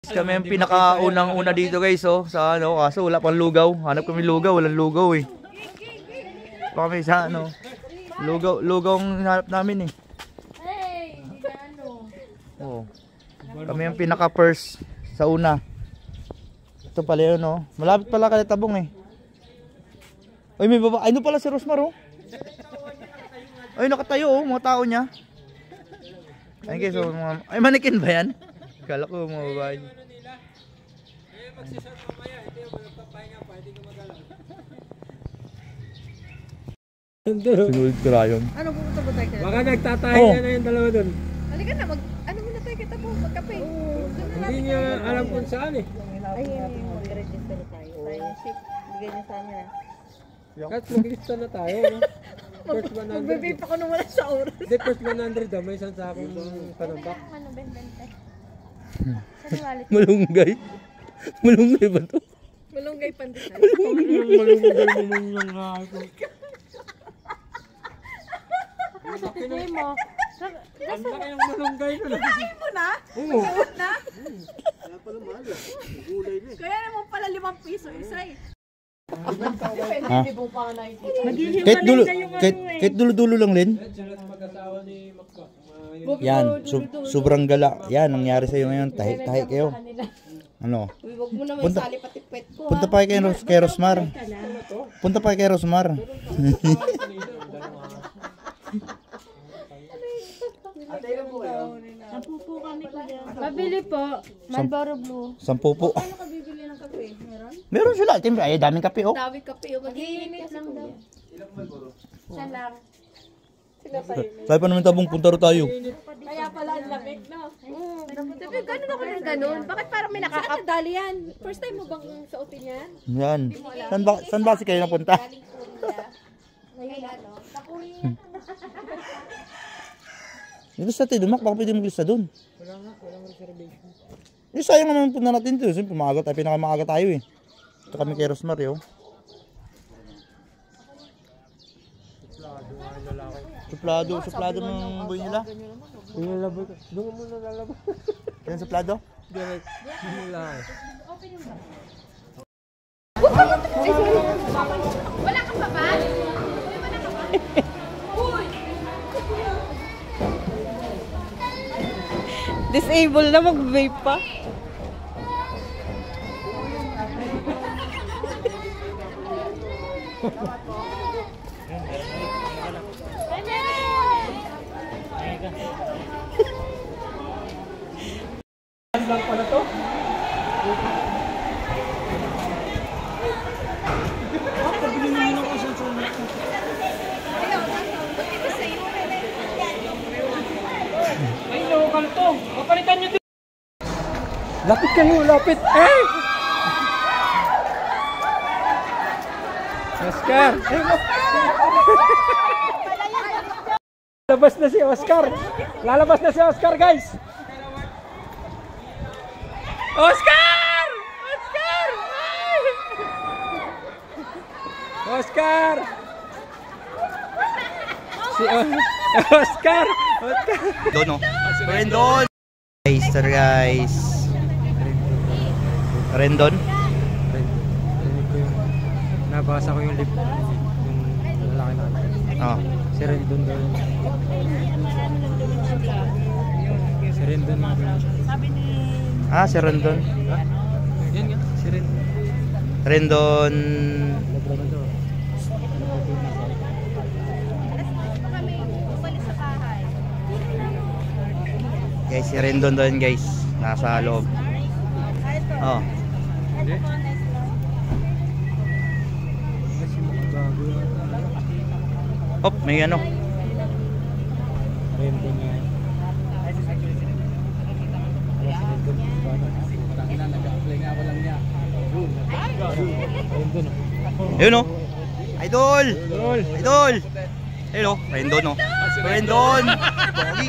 Kami ang pinakaunang-una dito guys, oh, sa ano, kaso wala pang lugaw. Hanap kami lugaw, walang lugaw eh. Kami sa ano, lugaw ang hanap namin eh. Oh. Kami ang pinaka-first sa una. Ito pala yun, oh. Malapit pala Kalitabong eh. Ay, may baba. Ay, ano pala si Rosmar, oh. Ay, nakatayo, oh, mga tao niya. Ay, guys, oh, mga... Ay, manikin ba yan? Kala ko mga babae. Sinulid ko rayon. Ano pupunta ba tayo? Baka nagtatahay na yung dalawa doon. Halika na, ano muna tayo kita po, magkape. Hindi niya alam kung saan eh. Ay, mag-register tayo. Tayo yung ship, bigay niya sa amin. Kahit mag-lista na tayo. No? First 100. Magbe-vape ako nung wala sa oras. Hindi, first 100 daw. May isang sakong panambak. Ano, bente? Malunggay. Malunggay ba to? Malunggay pandesal. Malunggay naman yung ako. Hindi mo. Ang laki ng malunggay ko na. Kain mo na? Oo. Magkakot na? Kaya pala mahal. Gulay na. Kaya naman pala 5 piso isa eh. Ha? Kahit dulo-dulo lang, Len. Mag-asawa ni Makka. Yan, sobrang gala. Yan, nangyari sa'yo ngayon. Tahi kayo. Ano? Huwag mo naman sali pati pet ko. Punta pa kay Rosmar. Punta pa kay Rosmar. Pabili po, Marlboro Blue. 10 po. Ano ka bibili ng kape? Meron? Meron sila. Ay, daming kape, oh. Dami kape. Mag-iinit lang daw. Ilang Marlboro? Siya lang. Sila pa yun. Tayo pa naman Tabong, punta ro tayo. Kaya pala ang lamig, no? Ganun ako ng ganun. Bakit parang may nakakadali yan? First time mo bang suotin yan? Yan. Saan ba si kayo napunta? Ngayon ano? Sa Korea. Lista tayo, Dumak. Baka pwede maglista doon. Wala nga, walang reservation. Eh, sayang naman punta natin ito. Siyempre, pinakamaaga tayo eh. Ito kami kay Rosmar, eh, oh. Suplado ng boy nila. Ilalabay ka. Doon mo na lalabay. Yan suplado? Direct. Wala Wala kang baba? Wala ka ba? Uy! Disable na, mag-vape pa. lang pala to. Pabili mo muna ako sa sunak. Ay, local to. Papalitan nyo din. Lapit kayo, lapit. Eh! Oscar! Lalabas na si Oscar. Lalabas na si Oscar, guys. Oscar! Oscar! Oscar! Si Oscar! Oscar! Doon, oh. Rendon! Guys. Rendon? Nabasa ko yung lip. Yung lalaki natin. Oo. Si Rendon daw. Si Rendon na. Ah, si Rendon. Yan nga, si Rendon. Rendon. Guys, si Rendon doon, guys. Nasa loob. Oh. Hop, may ano. Rendon nga. Ayun, oh. Idol! Idol! Ayun, oh. Rendon, oh. Rendon! Pogi!